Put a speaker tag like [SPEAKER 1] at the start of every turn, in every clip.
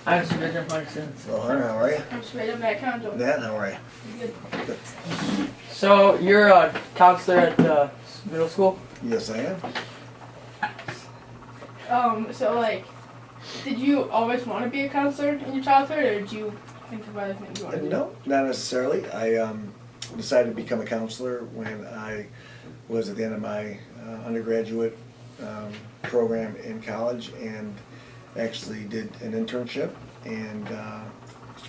[SPEAKER 1] I'm Viggiano Huntington.
[SPEAKER 2] Well, Hunter, how are you?
[SPEAKER 3] I'm straight up back condo.
[SPEAKER 2] Dan, how are you?
[SPEAKER 3] Good.
[SPEAKER 1] So you're a counselor at the middle school?
[SPEAKER 2] Yes, I am.
[SPEAKER 3] So like, did you always want to be a counselor in your childhood, or did you think of other things you wanted to do?
[SPEAKER 2] No, not necessarily. I decided to become a counselor when I was at the end of my undergraduate program in college, and actually did an internship and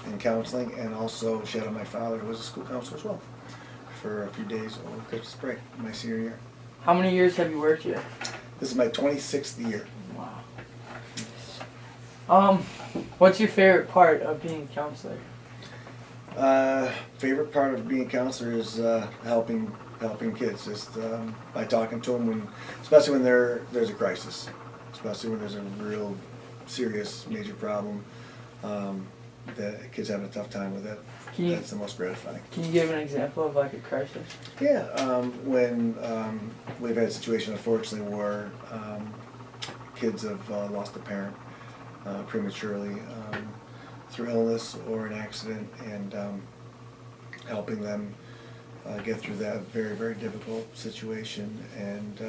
[SPEAKER 2] in counseling, and also shadowed my father, who was a school counselor as well, for a few days over Christmas break, my senior year.
[SPEAKER 1] How many years have you worked here?
[SPEAKER 2] This is my 26th year.
[SPEAKER 1] Wow. What's your favorite part of being a counselor?
[SPEAKER 2] Favorite part of being a counselor is helping kids, just by talking to them, especially when there's a crisis, especially when there's a real serious major problem that kids having a tough time with it. That's the most gratifying.
[SPEAKER 1] Can you give an example of like a crisis?
[SPEAKER 2] Yeah, when we've had a situation, unfortunately, where kids have lost a parent prematurely through illness or an accident, and helping them get through that very, very difficult situation, and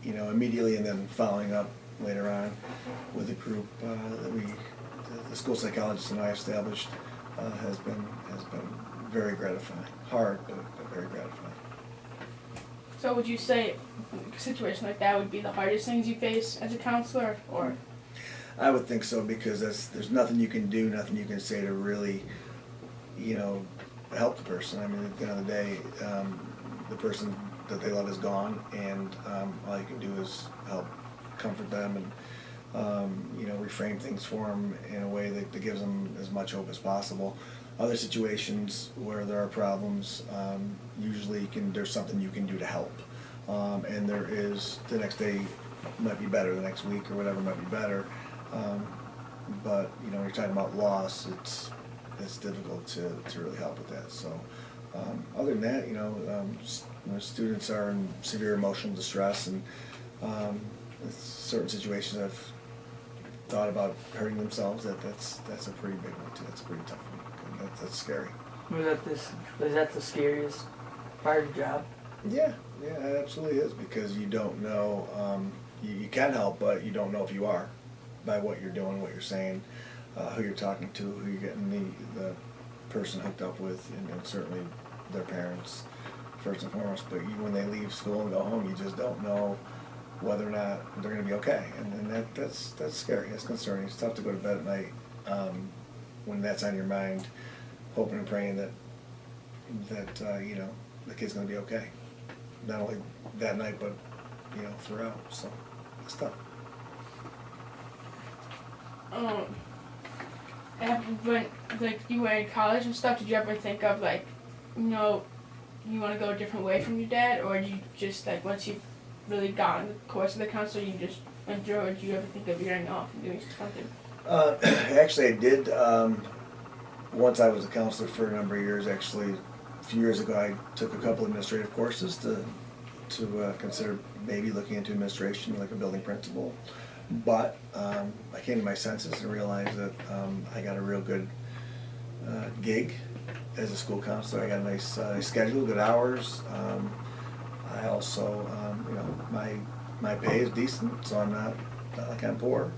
[SPEAKER 2] immediately, and then following up later on with a group that the school psychologist and I established has been very gratifying. Hard, but very gratifying.
[SPEAKER 3] So would you say a situation like that would be the hardest things you face as a counselor, or?
[SPEAKER 2] I would think so, because there's nothing you can do, nothing you can say to really, help the person. I mean, at the end of the day, the person that they love is gone, and all you can do is help comfort them and reframe things for them in a way that gives them as much hope as possible. Other situations where there are problems, usually there's something you can do to help, and there is, the next day might be better, the next week or whatever might be better, but when you're talking about loss, it's difficult to really help with that. So other than that, students are in severe emotional distress, and certain situations I've thought about hurting themselves. That's a pretty big one too. That's a pretty tough one. That's scary.
[SPEAKER 1] Is that the scariest part of the job?
[SPEAKER 2] Yeah, it absolutely is, because you don't know. You can help, but you don't know if you are, by what you're doing, what you're saying, who you're talking to, who you're getting the person hooked up with, and certainly their parents first and foremost. But when they leave school and go home, you just don't know whether or not they're going to be okay, and that's scary. That's concerning. It's tough to go to bed at night when that's on your mind, hoping and praying that the kid's going to be okay, not only that night but throughout. So it's tough.
[SPEAKER 3] When you were in college and stuff, did you ever think of you want to go a different way from your dad, or did you just once you really got in the course of the counselor, you just went through, or did you ever think of veering off and doing something?
[SPEAKER 2] Actually, I did. Once I was a counselor for a number of years. Actually, a few years ago, I took a couple administrative courses to consider maybe looking into administration, like a building principal. But I came to my senses and realized that I got a real good gig as a school counselor. I got a nice schedule, good hours. I also, my pay is decent, so I'm not like I'm poor,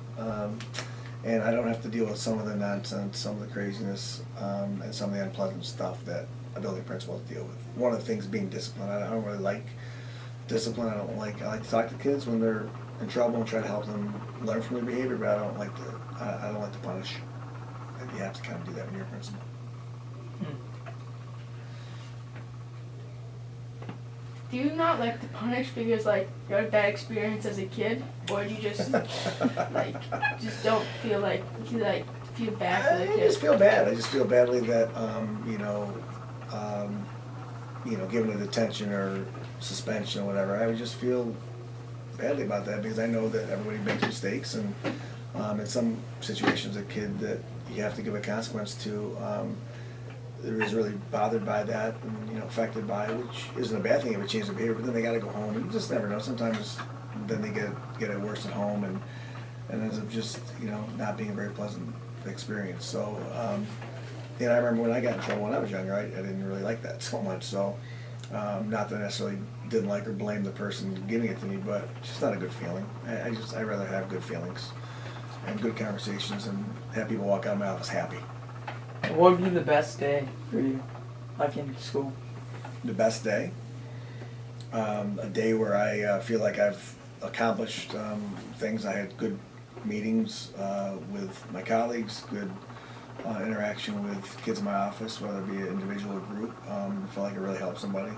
[SPEAKER 2] and I don't have to deal with some of the nonsense, some of the craziness, and some of the unpleasant stuff that a building principal has to deal with. One of the things being discipline. I don't really like discipline. I like to talk to kids when they're in trouble and try to help them learn from their behavior, but I don't like to punish. And you have to kind of do that when you're a principal.
[SPEAKER 3] Do you not like to punish because you had a bad experience as a kid, or do you just just don't feel you feel bad for the kid?
[SPEAKER 2] I just feel bad. I just feel badly that given a detention or suspension or whatever. I would just feel badly about that, because I know that everybody makes mistakes, and in some situations, a kid that you have to give a consequence to is really bothered by that, and affected by it, which isn't a bad thing if it changes their behavior. But then they got to go home, and you just never know. Sometimes then they get it worse at home, and and ends up just, not being a very pleasant experience. So, I remember when I got in trouble when I was younger, I didn't really like that so much. So, not that I necessarily didn't like or blame the person giving it to me, but it's just not a good feeling. I'd rather have good feelings and good conversations and have people walk out of my office happy.
[SPEAKER 1] What would be the best day for you, like in school?
[SPEAKER 2] The best day? A day where I feel like I've accomplished things. I had good meetings with my colleagues, good interaction with kids in my office, whether it be an individual or group. I feel like it really helped somebody.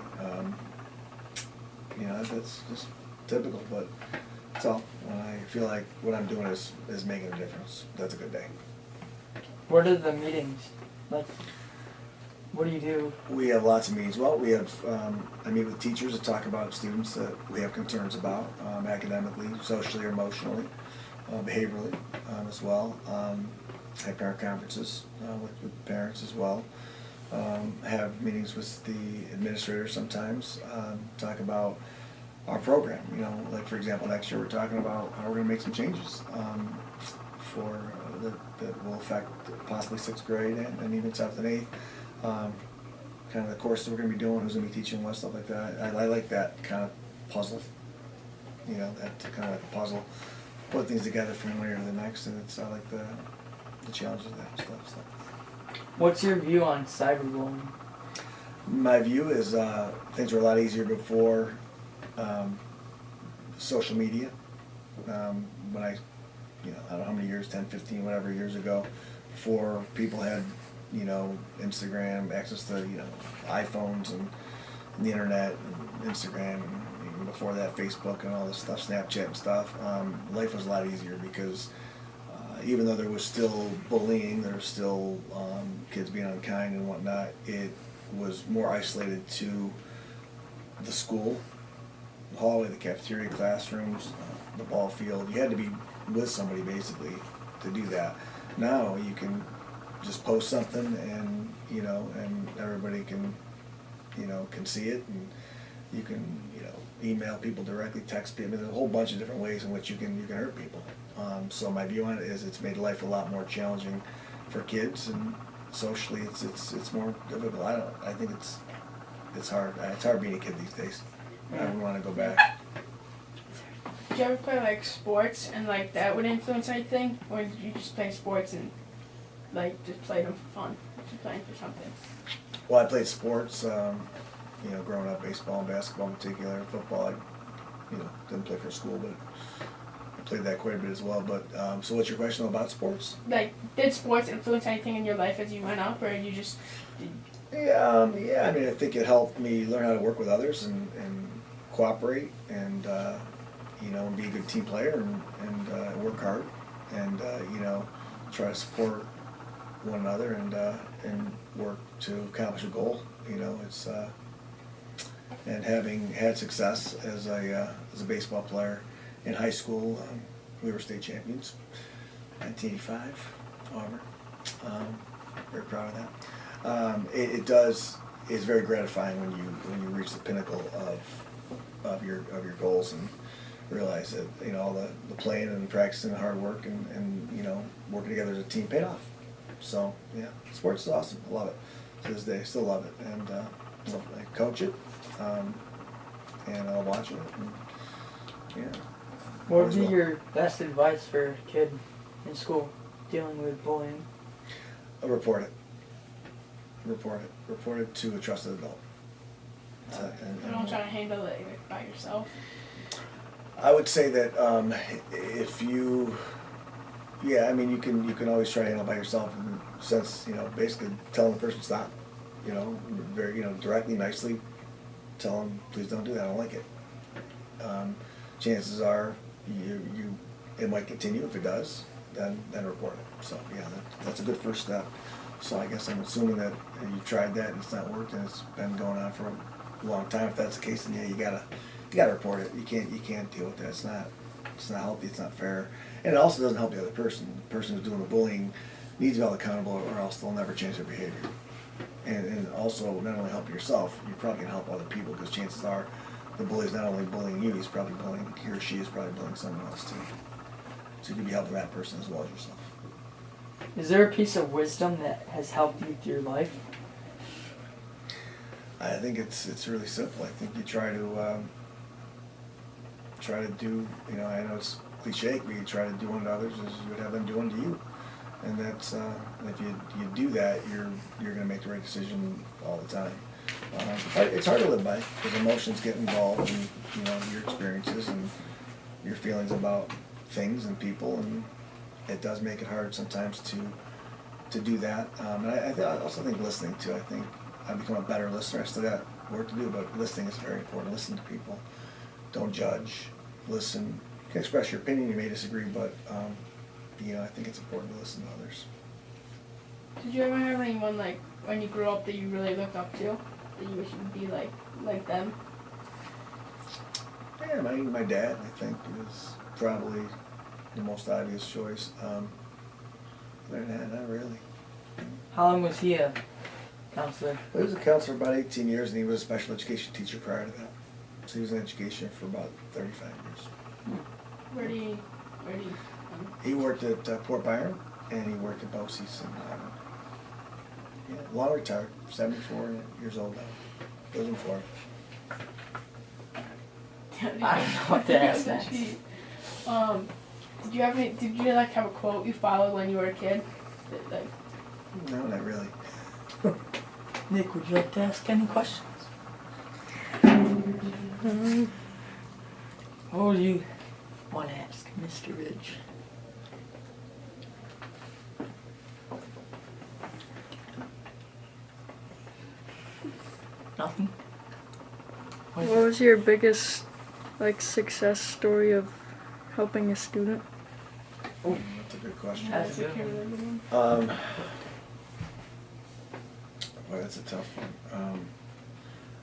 [SPEAKER 2] That's just typical, but that's all. When I feel like what I'm doing is making a difference, that's a good day.
[SPEAKER 1] What are the meetings? Like, what do you do?
[SPEAKER 2] We have lots of meetings. Well, we have, I meet with teachers to talk about students that we have concerns about, academically, socially, or emotionally, behaviorally as well. Have parent conferences with parents as well. Have meetings with the administrators sometimes, talk about our program. Like for example, next year we're talking about how we're going to make some changes for that will affect possibly 6th grade and even 7th and 8th. Kind of the courses we're going to be doing, who's going to be teaching what, stuff like that. I like that kind of puzzle. That kind of like a puzzle. Put things together from one year to the next, and I like the challenges of that stuff. So.
[SPEAKER 1] What's your view on cyberbullying?
[SPEAKER 2] My view is things were a lot easier before social media. When I don't know how many years, 10, 15, whatever years ago, before people had, Instagram, access to, iPhones and the internet and Instagram, and even before that, Facebook and all this stuff, Snapchat and stuff, life was a lot easier because even though there was still bullying, there was still kids being unkind and whatnot, it was more isolated to the school, the hallway, the cafeteria, classrooms, the ball field. You had to be with somebody basically to do that. Now you can just post something and and everybody can can see it, and you can email people directly, text people. There's a whole bunch of different ways in which you can hurt people. So my view on it is it's made life a lot more challenging for kids, and socially it's more difficult. I think it's hard. It's hard being a kid these days. I wouldn't want to go back.
[SPEAKER 3] Did you ever play like sports and like that would influence anything, or did you just play sports and like just play them for fun, just playing for something?
[SPEAKER 2] Well, I played sports. Growing up, baseball and basketball in particular. Football, I didn't play for school, but I played that quite a bit as well. But so, what's your question about sports?
[SPEAKER 3] Like, did sports influence anything in your life as you went up, or you just?
[SPEAKER 2] Yeah. I mean, I think it helped me learn how to work with others and cooperate and and be a good team player and work hard and try to support one another and work to accomplish a goal. It's and having had success as a baseball player in high school, we were state champions, 1985, Auburn. Very proud of that. It's very gratifying when you reach the pinnacle of your goals and realize that all the playing and practicing and hard work and working together as a team paid off. So yeah, sports is awesome. I love it to this day. Still love it, and I coach it, and I watch it. And, yeah.
[SPEAKER 1] What would be your best advice for a kid in school dealing with bullying?
[SPEAKER 2] Report it. Report it to a trusted adult.
[SPEAKER 3] You don't try to handle it by yourself.
[SPEAKER 2] I would say that if you, you can always try to handle it by yourself in the sense, basically telling the person stop, very, directly, nicely, tell them please don't do that, I don't like it. Chances are it might continue. If it does, then report it. So yeah, that's a good first step. So I guess I'm assuming that you've tried that and it's not worked and it's been going on for a long time. If that's the case, then yeah, you gotta report it. You can't deal with that. It's not healthy. It's not fair, and it also doesn't help the other person. The person who's doing the bullying needs to be held accountable, or else they'll never change their behavior. And also, not only help yourself, you're probably gonna help other people, because chances are the bully's not only bullying you, he or she is probably bullying someone else too. So you can be helping that person as well as yourself.
[SPEAKER 1] Is there a piece of wisdom that has helped you through life?
[SPEAKER 2] I think it's really simple. I think you try to do, you know, I know it's cliche, but you try to do unto others as you would have them do unto you. And that's, and if you do that, you're gonna make the right decision all the time. It's hard to live by, because emotions get involved in, you know, your experiences and your feelings about things and people, and it does make it hard sometimes to do that. And I also think listening too. I think I've become a better listener. I still got work to do, but listening is very important. Listen to people. Don't judge. Listen. You can express your opinion. You may disagree, but you know, I think it's important to listen to others.
[SPEAKER 3] Did you ever have anyone like when you grew up that you really looked up to, that you wish you could be like them?
[SPEAKER 2] Yeah, my dad, I think, is probably the most obvious choice. Other than that, not really.
[SPEAKER 1] How long was he a counselor?
[SPEAKER 2] Well, he was a counselor about 18 years, and he was a special education teacher prior to that. So he was in education for about 35 years.
[SPEAKER 3] Where do you
[SPEAKER 2] He worked at Port Byron, and he worked at BOCES, and yeah, long retired, 74 years old now. Lives in Florida.
[SPEAKER 1] I don't know what to ask next.
[SPEAKER 3] Did you like have a quote you followed when you were a kid? That, like,
[SPEAKER 2] No, not really.
[SPEAKER 1] Nick, would you like to ask any questions? What do you want to ask, Mr. Ridge? Nothing?
[SPEAKER 4] What was your biggest success story of helping a student?
[SPEAKER 2] Oh, that's a good question.
[SPEAKER 1] That's a good
[SPEAKER 2] Boy, that's a tough one.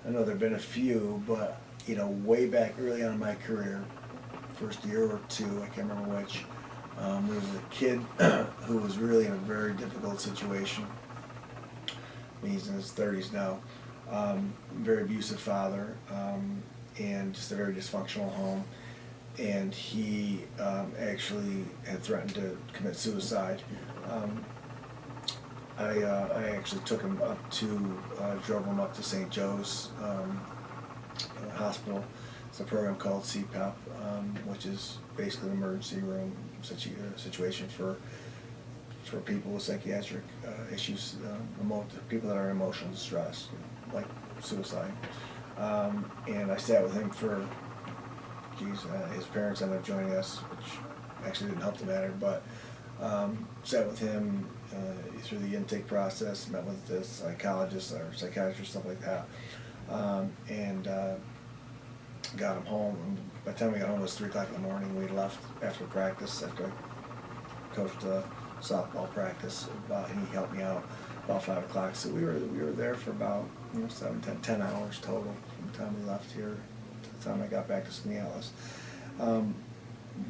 [SPEAKER 2] I know there've been a few, but you know, way back early on in my career, first year or two, I can't remember which, there was a kid who was really in a very difficult situation. He's in his 30s now. Very abusive father, and just a very dysfunctional home. And he actually had threatened to commit suicide. I actually took him up to, drove him up to St. Joe's Hospital. It's a program called CPAP, which is basically an emergency room situation for people with psychiatric issues, people that are in emotional distress, like suicide. And I sat with him for, his parents ended up joining us, which actually didn't help the matter, but sat with him through the intake process, met with the psychologist or psychiatrist, stuff like that, and got him home. And by the time we got home, it was 3 o'clock in the morning. We left after practice, after I coached softball practice, and he helped me out about 5 o'clock. So we were there for about 10 hours total from the time we left here to the time I got back to Skaneateles.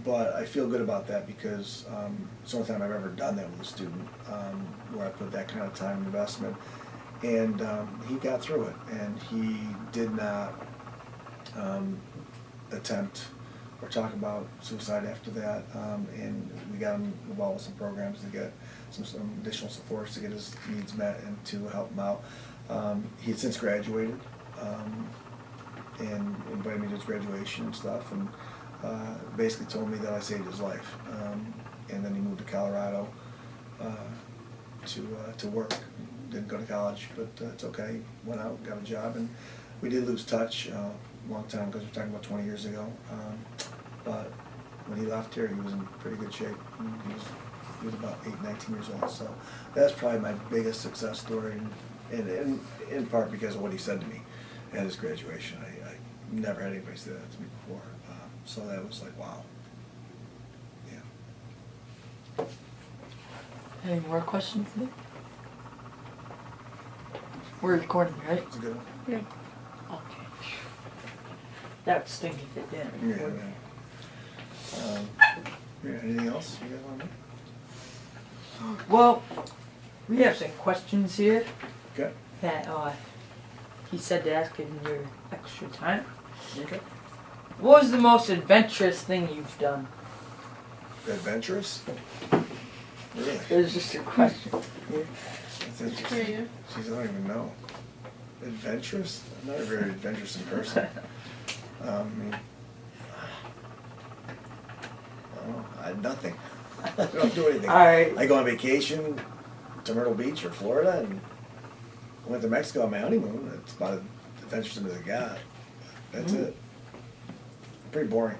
[SPEAKER 2] But I feel good about that because it's the only time I've ever done that with a student, where I put that kind of time investment. And he got through it, and he did not attempt or talk about suicide after that. And we got him involved with some programs to get some additional supports to get his needs met and to help him out. He had since graduated and invited me to his graduation and stuff, and basically told me that I saved his life. And then he moved to Colorado to work. Didn't go to college, but it's okay. Went out, got a job, and we did lose touch a long time ago. We're talking about 20 years ago. But when he left here, he was in pretty good shape. He was about 19 years old. So that's probably my biggest success story, and in part because of what he said to me at his graduation. I never had anybody say that to me before. So that was like, wow. Yeah.
[SPEAKER 1] Any more questions, Nick? We're recording, right?
[SPEAKER 2] It's a good one.
[SPEAKER 4] Yeah.
[SPEAKER 1] Okay. That would stink if it didn't.
[SPEAKER 2] Yeah. Yeah. Anything else you guys want to know?
[SPEAKER 1] Well, we have some questions here
[SPEAKER 2] Okay.
[SPEAKER 1] that he said to ask in your extra time.
[SPEAKER 2] Okay.
[SPEAKER 1] What was the most adventurous thing you've done?
[SPEAKER 2] Adventurous? Really?
[SPEAKER 1] It was just a question. Yeah.
[SPEAKER 2] That's interesting.
[SPEAKER 3] Creative.
[SPEAKER 2] Jeez, I don't even know. Adventurous? I'm not a very adventuresome person. I mean, I don't know. I had nothing. I don't do anything.
[SPEAKER 1] All right.
[SPEAKER 2] I go on vacation to Myrtle Beach or Florida and went to Mexico on my honeymoon. It's about as adventuresome as it got. That's it. Pretty boring.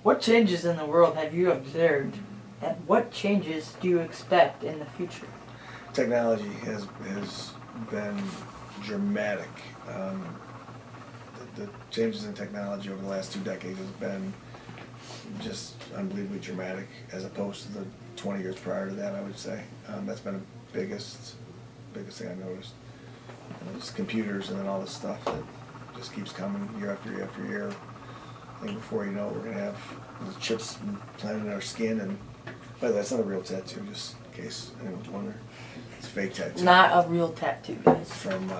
[SPEAKER 1] What changes in the world have you observed, and what changes do you expect in the future?
[SPEAKER 2] Technology has been dramatic. The changes in technology over the last 2 decades has been just unbelievably dramatic, as opposed to the 20 years prior to that, I would say. That's been the biggest thing I've noticed. Just computers and then all this stuff that just keeps coming year after year after year. I think before you know it, we're going to have the chips planted in our skin. And by the way, that's not a real tattoo, just in case anyone's wondering. It's a fake tattoo.
[SPEAKER 1] Not a real tattoo, guys.
[SPEAKER 2] From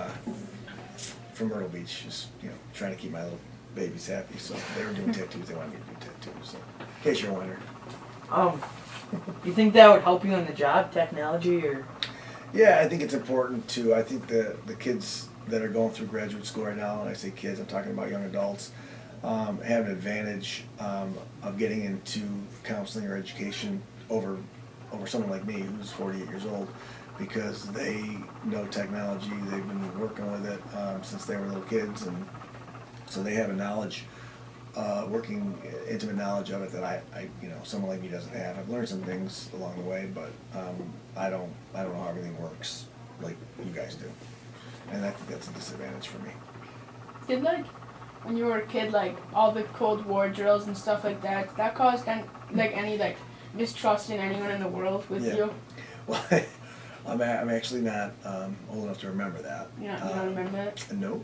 [SPEAKER 2] Myrtle Beach, just trying to keep my little babies happy. So they were doing tattoos. They wanted me to do tattoos. So in case you're wondering.
[SPEAKER 1] You think that would help you on the job, technology, or?
[SPEAKER 2] Yeah, I think it's important to. I think the kids that are going through graduate school right now, and I say kids, I'm talking about young adults, have an advantage of getting into counseling or education over someone like me who's 48 years old, because they know technology. They've been working with it since they were little kids, and so they have a knowledge, intimate knowledge of it that I someone like me doesn't have. I've learned some things along the way, but I don't know how everything works like you guys do, and I think that's a disadvantage for me.
[SPEAKER 3] Did when you were a kid, all the Cold War drills and stuff like that, did that cause any mistrust in anyone in the world with you?
[SPEAKER 2] Well, I'm actually not old enough to remember that.
[SPEAKER 3] You don't remember it?
[SPEAKER 2] No.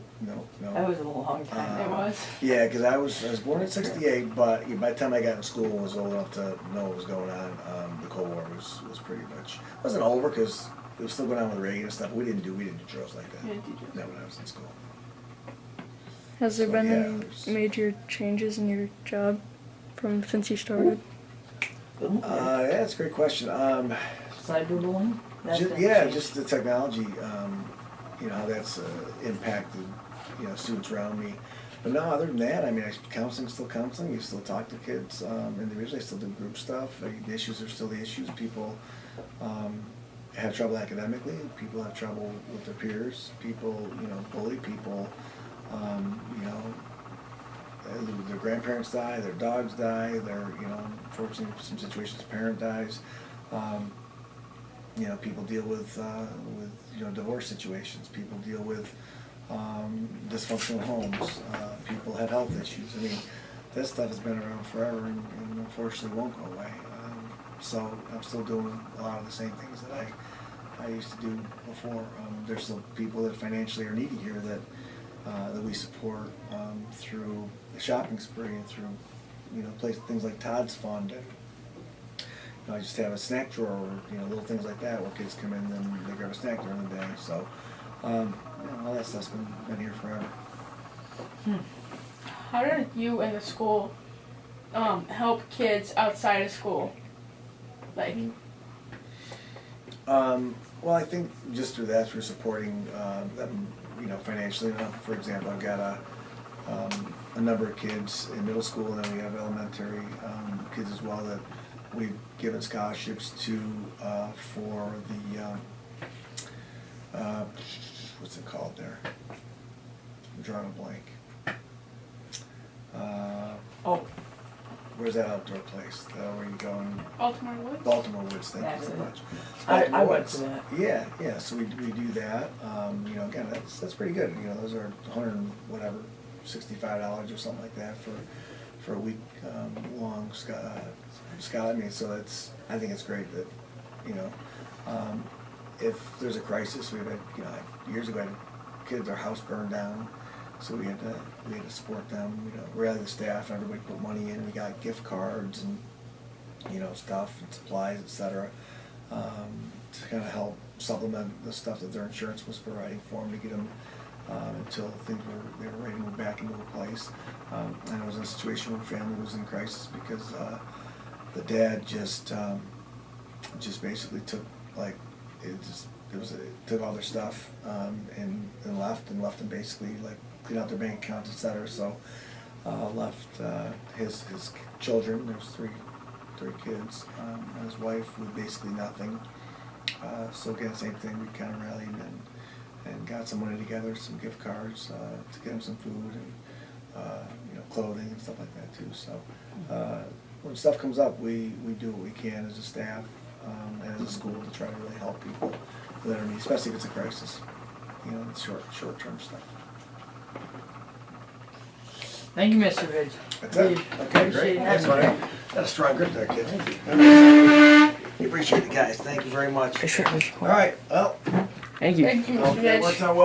[SPEAKER 1] That was a long time.
[SPEAKER 3] It was.
[SPEAKER 2] Yeah, because I was born in '68, but by the time I got in school and was old enough to know what was going on, the Cold War was pretty much wasn't over, because it was still going on with Reagan and stuff. We didn't do drills like that.
[SPEAKER 3] You didn't do drills.
[SPEAKER 2] Not when I was in school.
[SPEAKER 4] Has there
[SPEAKER 2] So,
[SPEAKER 4] been
[SPEAKER 2] yeah,
[SPEAKER 4] any
[SPEAKER 2] there's-
[SPEAKER 4] major changes in your job since you started?
[SPEAKER 2] Yeah, that's a great question.
[SPEAKER 1] Cyberbullying? That's been changed.
[SPEAKER 2] Just the technology. How that's impacted students around me. But no, other than that, I mean, counseling's still counseling. You still talk to kids individually. I still do group stuff. The issues are still the issues. People have trouble academically. People have trouble with their peers. People, bully people. Their grandparents die. Their dogs die. Unfortunately, in some situations, parent dies. People deal with divorce situations. People deal with dysfunctional homes. People have health issues. I mean, that stuff has been around forever and unfortunately won't go away. So I'm still doing a lot of the same things that I used to do before. There's still people that financially are needy here that we support through the shopping spree and through things like Todd's Fund. And I just have a snack drawer, or little things like that, where kids come in and they grab a snack during the day. So all that stuff's been here forever.
[SPEAKER 3] How did you and the school help kids outside of school?
[SPEAKER 2] Well, I think just through that, through supporting them, financially. For example, I've got a number of kids in middle school, and then we have elementary kids as well that we've given scholarships to for the what's it called there? I'm drawing a blank. Where's that outdoor place? Where you go and
[SPEAKER 3] Baltimore Woods?
[SPEAKER 2] Baltimore Woods, thank
[SPEAKER 1] That's
[SPEAKER 2] you very
[SPEAKER 1] it.
[SPEAKER 2] much.
[SPEAKER 1] I
[SPEAKER 2] Baltimore
[SPEAKER 1] went
[SPEAKER 2] Woods.
[SPEAKER 1] to that.
[SPEAKER 2] Yeah, so we do that. Again, that's pretty good. Those are $65 or something like that for a week long scholar. I mean, so I think it's great that if there's a crisis, we've had years ago, I had kids, our house burned down. So we had to support them. Rally the staff. Everybody put money in. We got gift cards and stuff and supplies, etc. To kind of help supplement the stuff that their insurance was providing for them to get them until things they were ready to move back into a place. And I was in a situation where family was in crisis because the dad just basically took took all their stuff and left them basically like clean out their bank accounts, etc. So left his children. There's three kids, and his wife with basically nothing. So again, same thing. We kind of rallied and got some money together, some gift cards to get him some food and clothing and stuff like that too. So when stuff comes up, we do what we can as a staff and as a school to try to really help people that are in need, especially if it's a crisis. It's short-term stuff.
[SPEAKER 1] Thank you, Mr. Ridge.
[SPEAKER 2] That's it. Okay,
[SPEAKER 1] Appreciate
[SPEAKER 2] great.
[SPEAKER 1] it.
[SPEAKER 2] Thanks, buddy. Got a strong grip there, kid. We appreciate it, guys. Thank you very much.
[SPEAKER 4] Sure.
[SPEAKER 2] All right, well,
[SPEAKER 4] Thank you.
[SPEAKER 3] Thank you, Mr.
[SPEAKER 2] okay,
[SPEAKER 3] Ridge.
[SPEAKER 2] works out well.